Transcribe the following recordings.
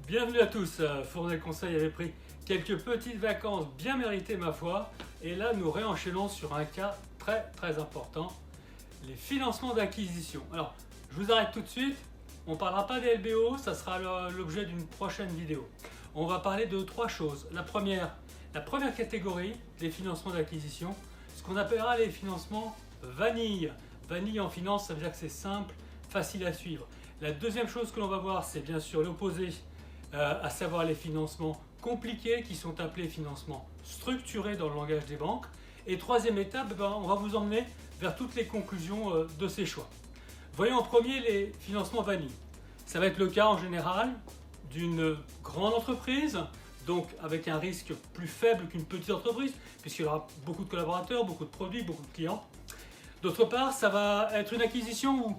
Bienvenue à tous, Fournel Conseil avait pris quelques petites vacances bien méritées ma foi, et là nous réenchaînons sur un cas très important, les financements d'acquisition. Alors je vous arrête tout de suite, on ne parlera pas des LBO, ça sera l'objet d'une prochaine vidéo. On va parler de trois choses. La première catégorie des financements d'acquisition, ce qu'on appellera les financements vanille. Vanille en finance, ça veut dire que c'est simple, facile à suivre. La deuxième chose que l'on va voir, c'est bien sûr l'opposé, à savoir les financements compliqués qui sont appelés financements structurés dans le langage des banques. Et troisième étape, on va vous emmener vers toutes les conclusions de ces choix. Voyons en premier les financements vanille. Ça va être le cas en général d'une grande entreprise, donc avec un risque plus faible qu'une petite entreprise, puisqu'il y aura beaucoup de collaborateurs, beaucoup de produits, beaucoup de clients. D'autre part, ça va être une acquisition où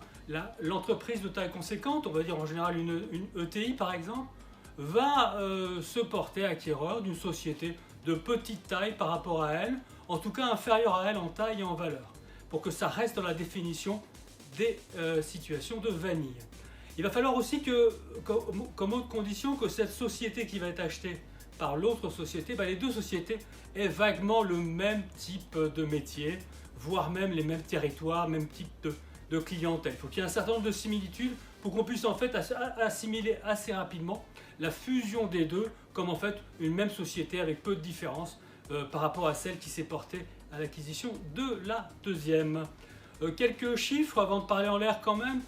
l'entreprise de taille conséquente, on va dire en général une ETI par exemple, va se porter acquéreur d'une société de petite taille par rapport à elle, en tout cas inférieure à elle en taille et en valeur, pour que ça reste dans la définition des situations de vanille. Il va falloir aussi que, comme autre condition, que cette société qui va être achetée par l'autre société, les deux sociétés aient vaguement le même type de métier, voire même les mêmes territoires, même type de clientèle. Il faut qu'il y ait un certain nombre de similitudes pour qu'on puisse en fait assimiler assez rapidement la fusion des deux comme en fait une même société avec peu de différence par rapport à celle qui s'est portée à l'acquisition de la deuxième. Quelques chiffres avant de parler en l'air quand même.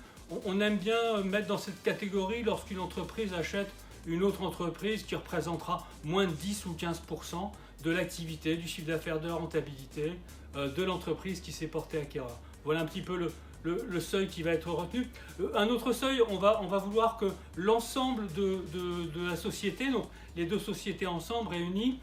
On aime bien mettre dans cette catégorie lorsqu'une entreprise achète une autre entreprise qui représentera moins de 10 ou 15% de l'activité, du chiffre d'affaires, de la rentabilité de l'entreprise qui s'est portée acquéreur. Voilà un petit peu le seuil qui va être retenu. Un autre seuil, on va vouloir que l'ensemble de la société, donc les deux sociétés ensemble réunies,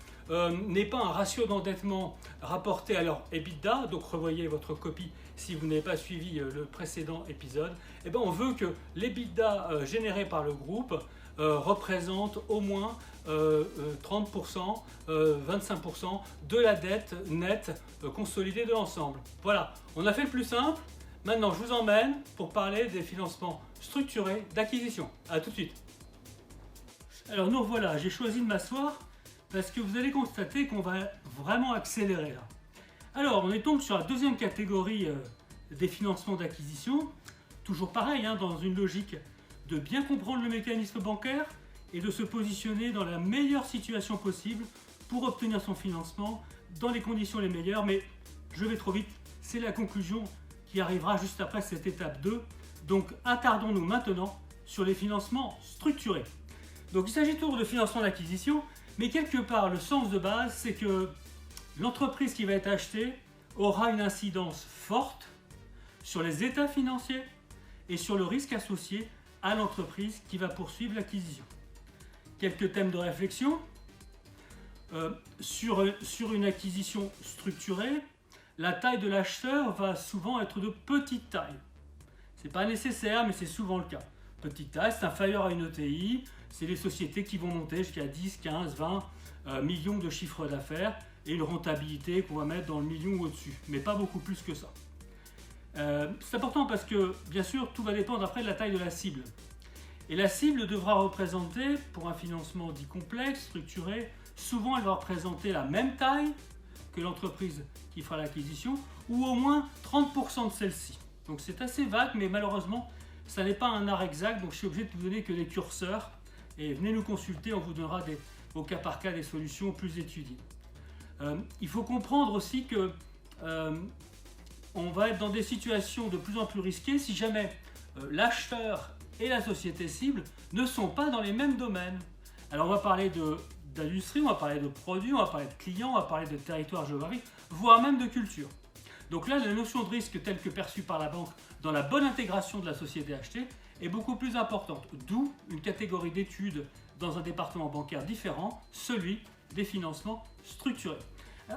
n'ait pas un ratio d'endettement rapporté à leur EBITDA, donc revoyez votre copie si vous n'avez pas suivi le précédent épisode. On veut que l'EBITDA généré par le groupe représente au moins 30%, 25% de la dette nette consolidée de l'ensemble. Voilà, on a fait le plus simple. Maintenant, je vous emmène pour parler des financements structurés d'acquisition. A tout de suite. Alors nous revoilà, j'ai choisi de m'asseoir parce que vous allez constater qu'on va vraiment accélérer là. Alors, on est donc sur la deuxième catégorie des financements d'acquisition. Toujours pareil, dans une logique de bien comprendre le mécanisme bancaire et de se positionner dans la meilleure situation possible pour obtenir son financement dans les conditions les meilleures. Mais je vais trop vite, c'est la conclusion qui arrivera juste après cette étape 2. Donc attardons-nous maintenant sur les financements structurés. Donc il s'agit toujours de financement d'acquisition, mais quelque part le sens de base, c'est que l'entreprise qui va être achetée aura une incidence forte sur les états financiers et sur le risque associé à l'entreprise qui va poursuivre l'acquisition. Quelques thèmes de réflexion. Sur une acquisition structurée, la taille de l'acheteur va souvent être de petite taille. Ce n'est pas nécessaire, mais c'est souvent le cas. Petite taille, c'est inférieur à une ETI, c'est les sociétés qui vont monter jusqu'à 10, 15, 20 millions de chiffres d'affaires et une rentabilité qu'on va mettre dans le million ou au-dessus, mais pas beaucoup plus que ça. C'est important parce que, bien sûr, tout va dépendre après de la taille de la cible. Et la cible devra représenter, pour un financement dit complexe, structuré, souvent elle va représenter la même taille que l'entreprise qui fera l'acquisition, ou au moins 30% de celle-ci. Donc c'est assez vague, mais malheureusement, ça n'est pas un art exact, donc je suis obligé de vous donner que des curseurs, et venez nous consulter, on vous donnera au cas par cas des solutions plus étudiées. Il faut comprendre aussi que on va être dans des situations de plus en plus risquées si jamais l'acheteur et la société cible ne sont pas dans les mêmes domaines. Alors on va parler d'industrie, on va parler de produits, on va parler de clients, on va parler de territoire géographique, voire même de culture. Donc là, la notion de risque telle que perçue par la banque dans la bonne intégration de la société achetée est beaucoup plus importante. D'où une catégorie d'études dans un département bancaire différent, celui des financements structurés.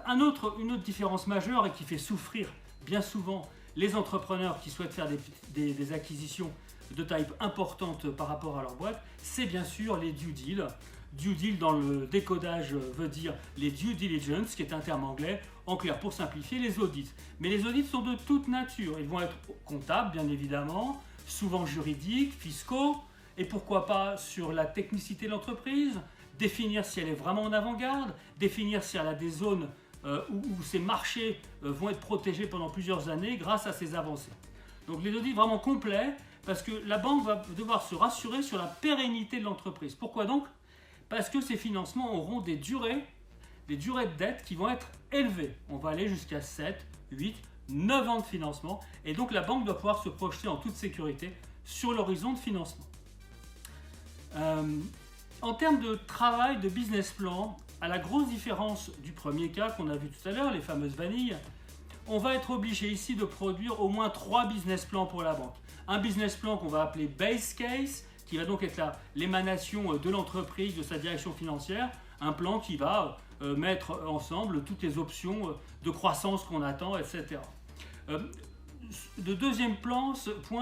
Une autre différence majeure et qui fait souffrir bien souvent les entrepreneurs qui souhaitent faire des acquisitions de taille importante par rapport à leur boîte, c'est bien sûr les due deals. Due deal dans le décodage veut dire les due diligence, qui est un terme anglais, en clair pour simplifier les audits. Mais les audits sont de toute nature, ils vont être comptables bien évidemment, souvent juridiques, fiscaux, et pourquoi pas sur la technicité de l'entreprise, définir si elle est vraiment en avant-garde, définir si elle a des zones où ces marchés vont être protégés pendant plusieurs années grâce à ces avancées. Donc les audits vraiment complets, parce que la banque va devoir se rassurer sur la pérennité de l'entreprise. Pourquoi donc? Parce que ces financements auront des durées de dette qui vont être élevées. On va aller jusqu'à 7, 8, 9 ans de financement, et donc la banque doit pouvoir se projeter en toute sécurité sur l'horizon de financement. En termes de travail, de business plan, à la grosse différence du premier cas qu'on a vu tout à l'heure, les fameuses vanilles, on va être obligé ici de produire au moins 3 business plans pour la banque. Un business plan qu'on va appeler base case, qui va donc être l'émanation de l'entreprise, de sa direction financière, un plan qui va mettre ensemble toutes les options de croissance qu'on attend, etc. Le deuxième point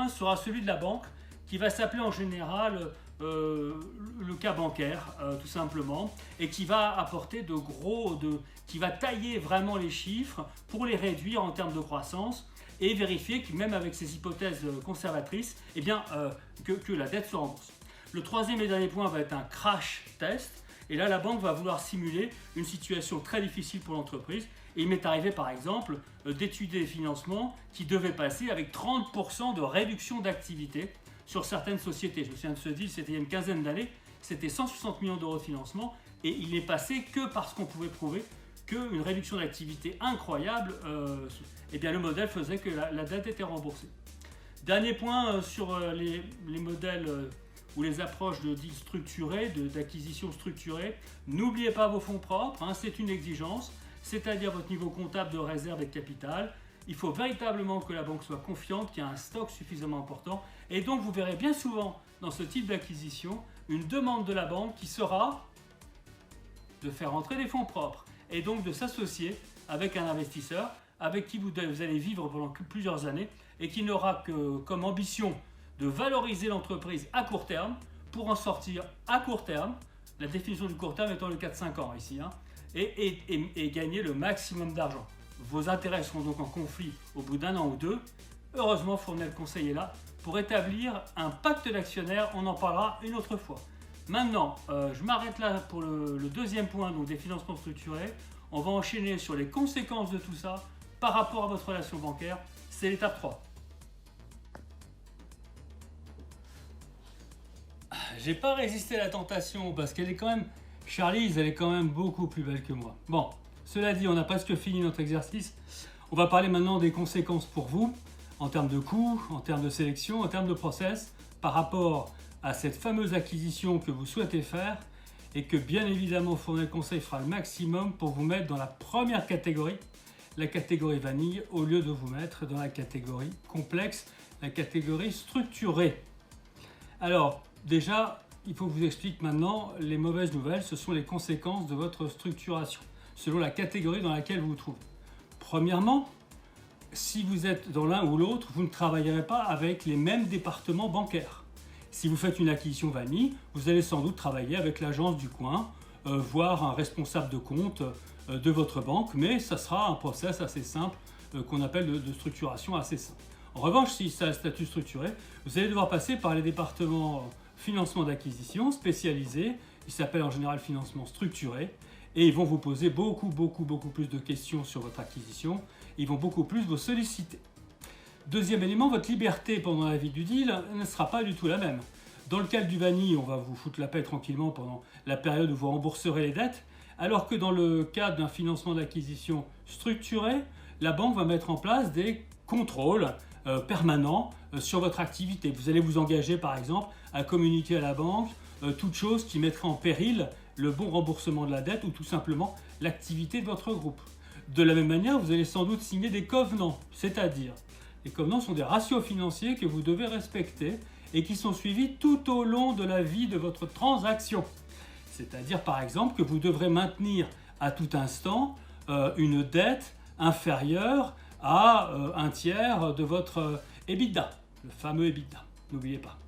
sera celui de la banque, qui va s'appeler en général le cas bancaire, tout simplement, et qui va apporter qui va tailler vraiment les chiffres pour les réduire en termes de croissance et vérifier que même avec ces hypothèses conservatrices, eh bien, que la dette se rembourse. Le troisième et dernier point va être un crash test, et là la banque va vouloir simuler une situation très difficile pour l'entreprise. Et il m'est arrivé par exemple d'étudier des financements qui devaient passer avec 30% de réduction d'activité sur certaines sociétés. Je me souviens de ce deal, c'était il y a une quinzaine d'années, c'était 160 millions d'euros de financement, et il n'est passé que parce qu'on pouvait prouver qu'une réduction d'activité incroyable, eh bien le modèle faisait que la dette était remboursée. Dernier point sur les modèles ou les approches de deal structurés, d'acquisition structurée. N'oubliez pas vos fonds propres, c'est une exigence, c'est-à-dire votre niveau comptable de réserve et de capital. Il faut véritablement que la banque soit confiante qu'il y a un stock suffisamment important, et donc vous verrez bien souvent dans ce type d'acquisition une demande de la banque qui sera de faire entrer des fonds propres et donc de s'associer avec un investisseur avec qui vous allez vivre pendant plusieurs années et qui n'aura que comme ambition de valoriser l'entreprise à court terme pour en sortir à court terme, la définition du court terme étant le 4-5 ans ici, et gagner le maximum d'argent. Vos intérêts seront donc en conflit au bout d'un an ou deux. Heureusement, Fournel Conseil est là pour établir un pacte d'actionnaires. On en parlera une autre fois. Maintenant, je m'arrête là pour le deuxième point, donc des financements structurés. On va enchaîner sur les conséquences de tout ça par rapport à votre relation bancaire. C'est l'étape 3. J'ai pas résisté à la tentation parce qu'elle est quand même, Charlize, elle est quand même beaucoup plus belle que moi. Bon, cela dit, on a presque fini notre exercice. On va parler maintenant des conséquences pour vous, en termes de coûts, en termes de sélection, en termes de process, par rapport à cette fameuse acquisition que vous souhaitez faire et que bien évidemment Fournel Conseil fera le maximum pour vous mettre dans la première catégorie, la catégorie vanille, au lieu de vous mettre dans la catégorie complexe, la catégorie structurée. Alors, déjà, il faut que je vous explique maintenant les mauvaises nouvelles, ce sont les conséquences de votre structuration, selon la catégorie dans laquelle vous vous trouvez. Premièrement, si vous êtes dans l'un ou l'autre, vous ne travaillerez pas avec les mêmes départements bancaires. Si vous faites une acquisition vanille, vous allez sans doute travailler avec l'agence du coin, voire un responsable de compte de votre banque, mais ça sera un process assez simple qu'on appelle de structuration assez simple. En revanche, si c'est un statut structuré, vous allez devoir passer par les départements financement d'acquisition spécialisés, ils s'appellent en général financement structuré, et ils vont vous poser beaucoup plus de questions sur votre acquisition, ils vont beaucoup plus vous solliciter. Deuxième élément, votre liberté pendant la vie du deal ne sera pas du tout la même. Dans le cas du vanille, on va vous foutre la paix tranquillement pendant la période où vous rembourserez les dettes, alors que dans le cadre d'un financement d'acquisition structuré, la banque va mettre en place des contrôles permanents sur votre activité. Vous allez vous engager par exemple à communiquer à la banque toute chose qui mettrait en péril le bon remboursement de la dette ou tout simplement l'activité de votre groupe. De la même manière, vous allez sans doute signer des covenants, c'est-à-dire les covenants sont des ratios financiers que vous devez respecter et qui sont suivis tout au long de la vie de votre transaction. C'est-à-dire par exemple que vous devrez maintenir à tout instant une dette inférieure à un tiers de votre EBITDA, le fameux EBITDA, n'oubliez pas.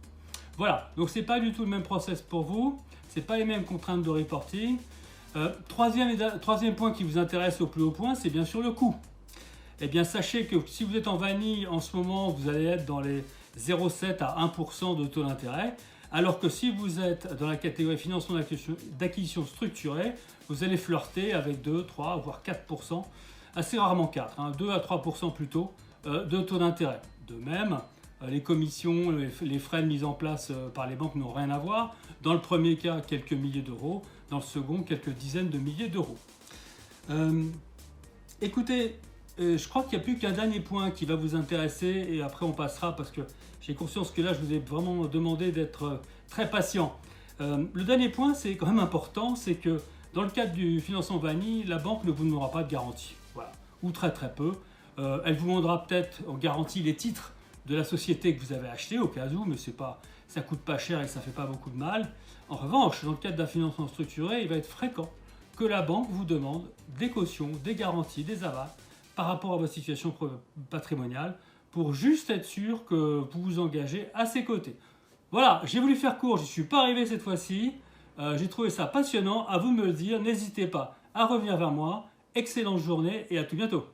Voilà, donc ce n'est pas du tout le même process pour vous, ce n'est pas les mêmes contraintes de reporting. Troisième point qui vous intéresse au plus haut point, c'est bien sûr le coût. Eh bien, sachez que si vous êtes en vanille en ce moment, vous allez être dans les 0,7 à 1% de taux d'intérêt, Alors que si vous êtes dans la catégorie financement d'acquisition structurée, vous allez flirter avec 2, 3, voire 4%, assez rarement 4, 2 à 3% plutôt, de taux d'intérêt. De même, les commissions, les frais de mise en place par les banques n'ont rien à voir. Dans le premier cas, quelques milliers d'euros. Dans le second, quelques dizaines de milliers d'euros. Écoutez, je crois qu'il n'y a plus qu'un dernier point qui va vous intéresser et après on passera parce que j'ai conscience que là je vous ai vraiment demandé d'être très patient. Le dernier point, c'est quand même important, c'est que dans le cadre du financement vanille, la banque ne vous donnera pas de garantie. Voilà. Ou très très peu. Elle vous demandera peut-être en garantie les titres de la société que vous avez acheté au cas où, mais ça ne coûte pas cher et ça ne fait pas beaucoup de mal. En revanche, dans le cadre d'un financement structuré, il va être fréquent que la banque vous demande des cautions, des garanties, des avals par rapport à votre situation patrimoniale pour juste être sûr que vous vous engagez à ses côtés. Voilà, j'ai voulu faire court, je n'y suis pas arrivé cette fois-ci. J'ai trouvé ça passionnant, à vous de me le dire. N'hésitez pas à revenir vers moi. Excellente journée et à tout bientôt.